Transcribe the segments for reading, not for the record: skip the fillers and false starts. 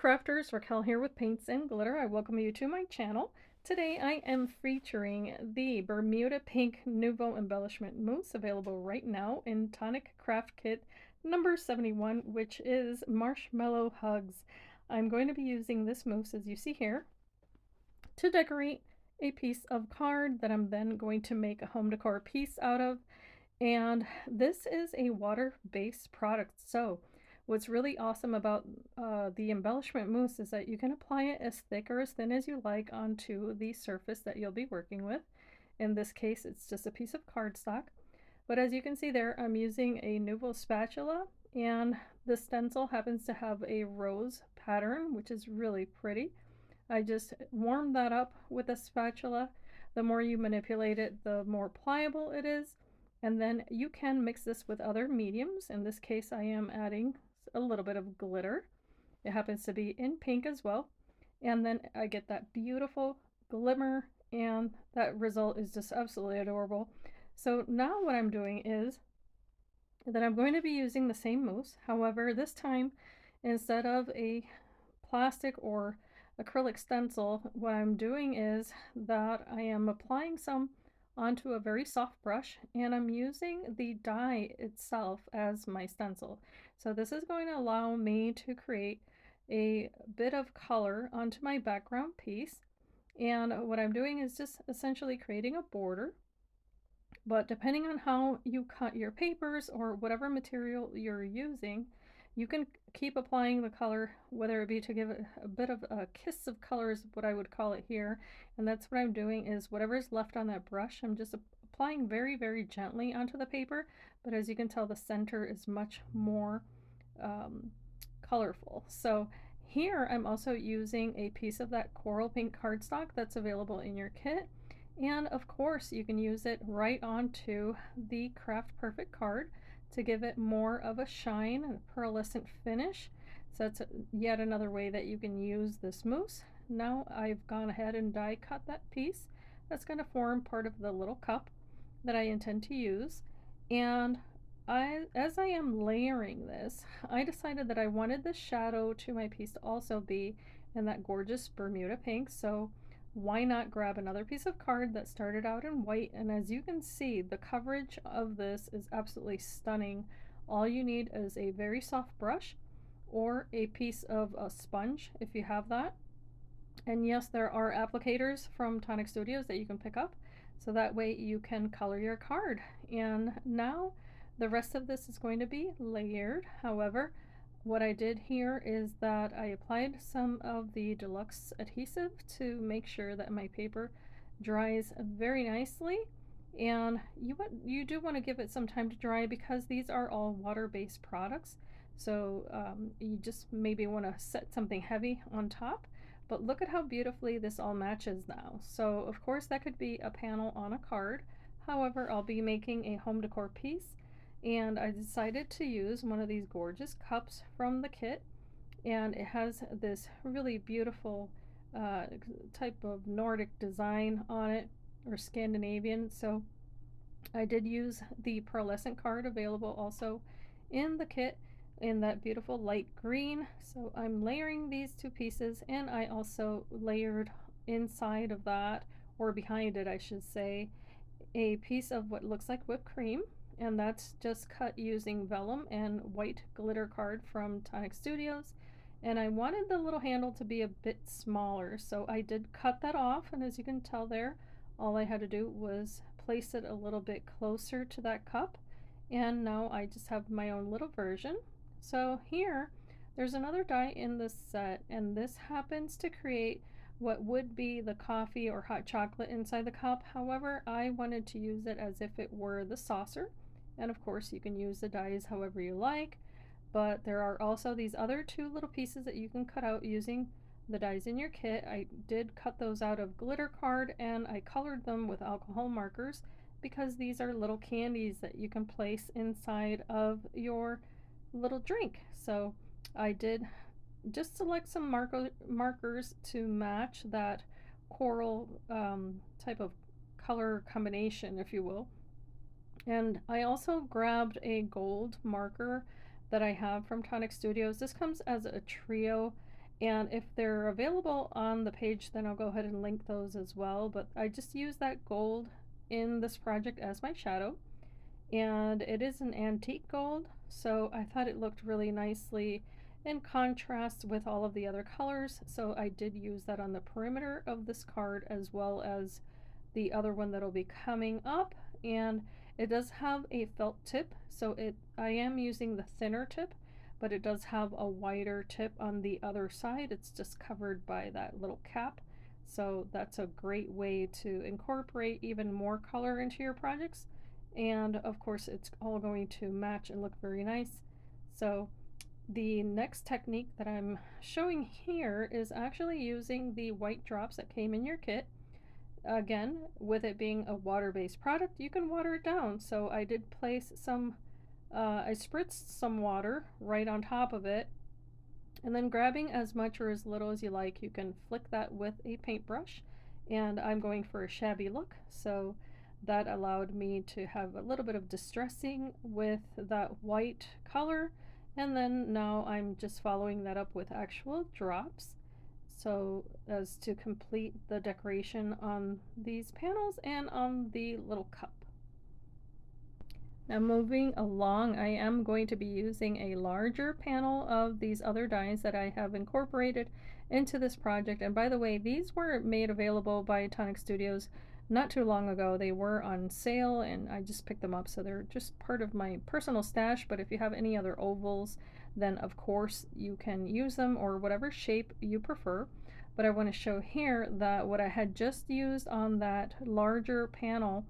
crafters, Raquel here with Paints and Glitter. I welcome you to my channel. Today I am featuring the Bermuda Pink Nuvo Embellishment Mousse, available right now in Tonic Craft Kit number 71, which is Marshmallow Hugs. I'm going to be using this mousse, as you see here, to decorate a piece of card that I'm then going to make a home decor piece out of. And this is a water-based product, so what's really awesome about the embellishment mousse is that you can apply it as thick or as thin as you like onto the surface that you'll be working with. In this case, it's just a piece of cardstock. But as you can see there, I'm using a Nuvo spatula, and the stencil happens to have a rose pattern, which is really pretty. I just warmed that up with a spatula. The more you manipulate it, the more pliable it is. And then you can mix this with other mediums. In this case, I am adding a little bit of glitter. It happens to be in pink as well. And then I get that beautiful glimmer, and that result is just absolutely adorable. So now what I'm doing is that I'm going to be using the same mousse. However, this time, instead of a plastic or acrylic stencil, what I'm doing is that I am applying some onto a very soft brush, and I'm using the die itself as my stencil. So this is going to allow me to create a bit of color onto my background piece. And what I'm doing is just essentially creating a border. But depending on how you cut your papers or whatever material you're using, you can keep applying the color, whether it be to give it a bit of a kiss of color is what I would call it here. And that's what I'm doing, is whatever's left on that brush, I'm just applying very, very gently onto the paper. But as you can tell, the center is much more colorful. So here I'm also using a piece of that coral pink cardstock that's available in your kit. And of course, you can use it right onto the Craft Perfect card to give it more of a shine and a pearlescent finish. So that's yet another way that you can use this mousse. Now I've gone ahead and die cut that piece. That's going to form part of the little cup that I intend to use. And as I am layering this, I decided that I wanted the shadow to my piece to also be in that gorgeous Bermuda pink. So why not grab another piece of card that started out in white? And as you can see, the coverage of this is absolutely stunning. All you need is a very soft brush or a piece of a sponge if you have that. And yes, there are applicators from Tonic Studios that you can pick up, so that way you can color your card. And now the rest of this is going to be layered. However, what I did here is that I applied some of the deluxe adhesive to make sure that my paper dries very nicely. And you do want to give it some time to dry, because these are all water-based products. So you just maybe want to set something heavy on top. But look at how beautifully this all matches now. So of course that could be a panel on a card. However, I'll be making a home decor piece, and I decided to use one of these gorgeous cups from the kit, and it has this really beautiful type of Nordic design on it, or Scandinavian. So I did use the pearlescent card available also in the kit in that beautiful light green. So I'm layering these two pieces, and I also layered inside of that, or behind it I should say, a piece of what looks like whipped cream, and that's just cut using vellum and white glitter card from Tonic Studios. And I wanted the little handle to be a bit smaller, so I did cut that off, and as you can tell there, all I had to do was place it a little bit closer to that cup, and now I just have my own little version. So here there's another die in this set, and this happens to create what would be the coffee or hot chocolate inside the cup. However, I wanted to use it as if it were the saucer, and of course you can use the dies however you like. But there are also these other two little pieces that you can cut out using the dies in your kit. I did cut those out of glitter card, and I colored them with alcohol markers, because these are little candies that you can place inside of your little drink. So I did just select some markers to match that coral type of color combination, if you will. And I also grabbed a gold marker that I have from Tonic Studios. This comes as a trio, And if they're available on the page, then I'll go ahead and link those as well. But I just used that gold in this project as my shadow. And it is an antique gold, so I thought it looked really nicely in contrast with all of the other colors. So I did use that on the perimeter of this card as well as the other one that'll be coming up. And it does have a felt tip, so I am using the thinner tip, but it does have a wider tip on the other side. It's just covered by that little cap. So that's a great way to incorporate even more color into your projects. And of course it's all going to match and look very nice. So the next technique that I'm showing here is actually using the white drops that came in your kit. Again, with it being a water-based product, you can water it down. So I did place some, I spritzed some water right on top of it, and then grabbing as much or as little as you like, you can flick that with a paintbrush. And I'm going for a shabby look, so that allowed me to have a little bit of distressing with that white color. And then now I'm just following that up with actual drops, so as to complete the decoration on these panels and on the little cup. Now moving along, I am going to be using a larger panel of these other dies that I have incorporated into this project. And by the way, these were made available by Tonic Studios not too long ago. They were on sale and I just picked them up, so they're just part of my personal stash. But if you have any other ovals, then of course you can use them, or whatever shape you prefer. But I want to show here that what I had just used on that larger panel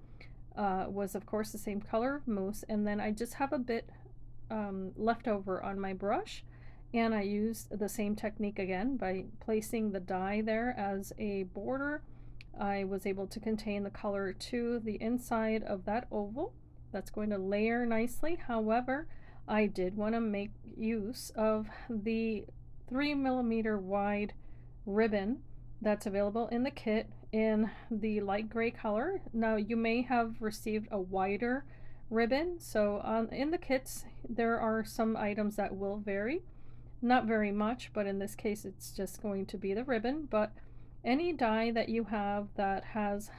was of course the same color of mousse, and then I just have a bit left over on my brush, and I used the same technique again by placing the die there as a border. I was able to contain the color to the inside of that oval. That's going to layer nicely. However, I did want to make use of the 3mm wide ribbon that's available in the kit in the light gray color. Now you may have received a wider ribbon, so in the kits there are some items that will vary, not very much, but in this case it's just going to be the ribbon. But any die that you have that has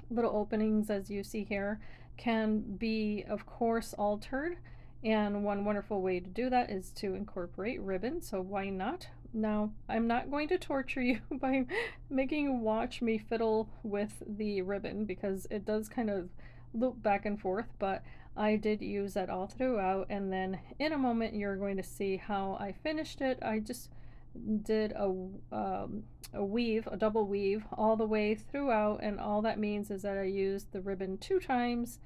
little openings, as you see here, can be of course altered, and one wonderful way to do that is to incorporate ribbon, so why not? Now, I'm not going to torture you by making you watch me fiddle with the ribbon, because it does kind of loop back and forth, but I did use that all throughout, and then in a moment you're going to see how I finished it. I just did a weave, a double weave all the way throughout, and all that means is that I used the ribbon 2 times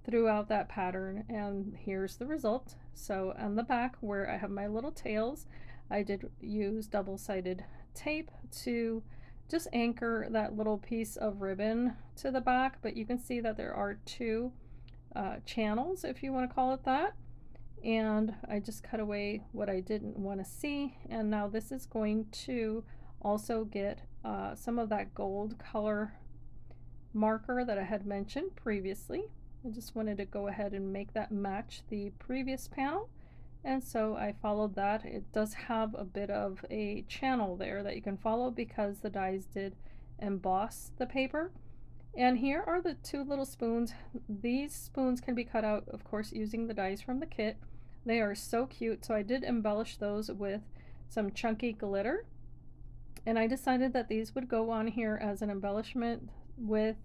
throughout that pattern, and here's the result. So on the back where I have my little tails, I did use double-sided tape to just anchor that little piece of ribbon to the back, but you can see that there are 2 channels, if you want to call it that, and I just cut away what I didn't want to see. And now this is going to also get some of that gold color marker that I had mentioned previously. I just wanted to go ahead and make that match the previous panel, and so I followed that. It does have a bit of a channel there that you can follow because the dies did emboss the paper. And here are the 2 little spoons. These spoons can be cut out, of course, using the dies from the kit. They are so cute, so I did embellish those with some chunky glitter, and I decided that these would go on here as an embellishment with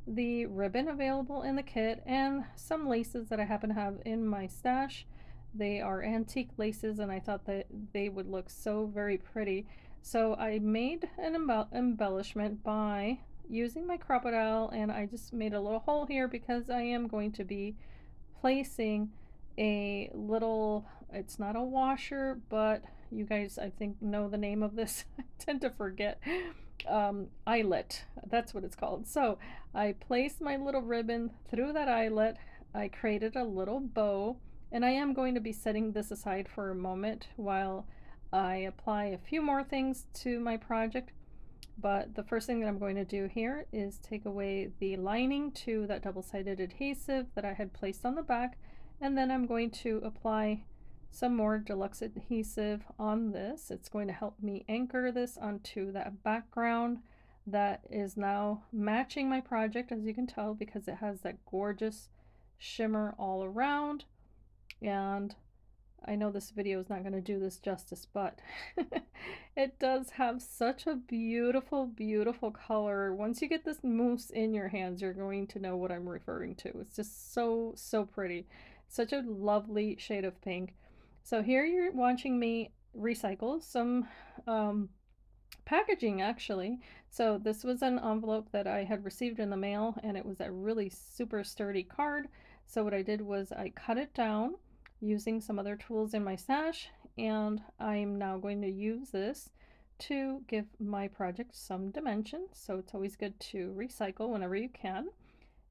the ribbon available in the kit and some laces that I happen to have in my stash. They are antique laces, and I thought that they would look so very pretty. So I made an embellishment by using my crocodile, and I just made a little hole here because I am going to be placing a little, it's not a washer, but you guys I think know the name of this. I tend to forget. Eyelet, that's what it's called. So I placed my little ribbon through that eyelet. I created a little bow, and I am going to be setting this aside for a moment while I apply a few more things to my project. But the first thing that I'm going to do here is take away the lining to that double-sided adhesive that I had placed on the back, and then I'm going to apply some more deluxe adhesive on this. It's going to help me anchor this onto that background that is now matching my project, as you can tell, because it has that gorgeous shimmer all around. And I know this video is not going to do this justice, but it does have such a beautiful, beautiful color. Once you get this mousse in your hands, you're going to know what I'm referring to. It's just so, so pretty. Such a lovely shade of pink. So here you're watching me recycle some packaging, actually. So this was an envelope that I had received in the mail, and it was a really super sturdy card. So what I did was I cut it down using some other tools in my stash, and I'm now going to use this to give my project some dimension. So it's always good to recycle whenever you can.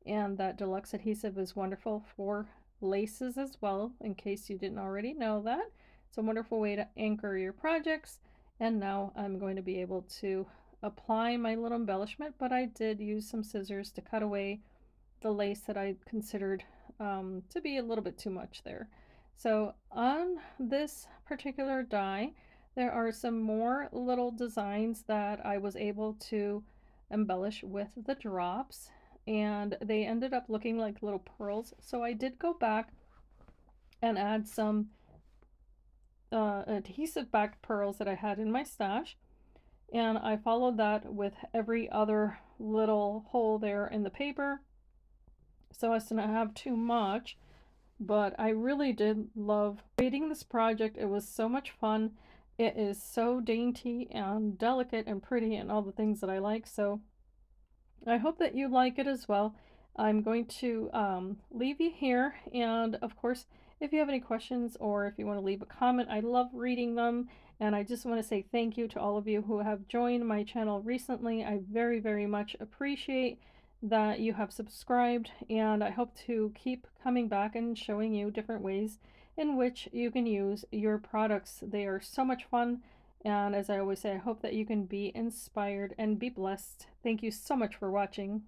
And that deluxe adhesive is wonderful for laces as well, in case you didn't already know that. It's a wonderful way to anchor your projects. And now I'm going to be able to apply my little embellishment, but I did use some scissors to cut away the lace that I considered to be a little bit too much there. So on this particular die, there are some more little designs that I was able to embellish with the drops, and they ended up looking like little pearls. So I did go back and add some adhesive backed pearls that I had in my stash, and I followed that with every other little hole there in the paper so as to not have too much. But I really did love creating this project. It was so much fun. It is so dainty and delicate and pretty and all the things that I like. So I hope that you like it as well. I'm going to leave you here, and of course, if you have any questions or if you want to leave a comment, I love reading them. And I just want to say thank you to all of you who have joined my channel recently. I very, very much appreciate that you have subscribed, and I hope to keep coming back and showing you different ways in which you can use your products. They are so much fun. And as I always say, I hope that you can be inspired and be blessed. Thank you so much for watching.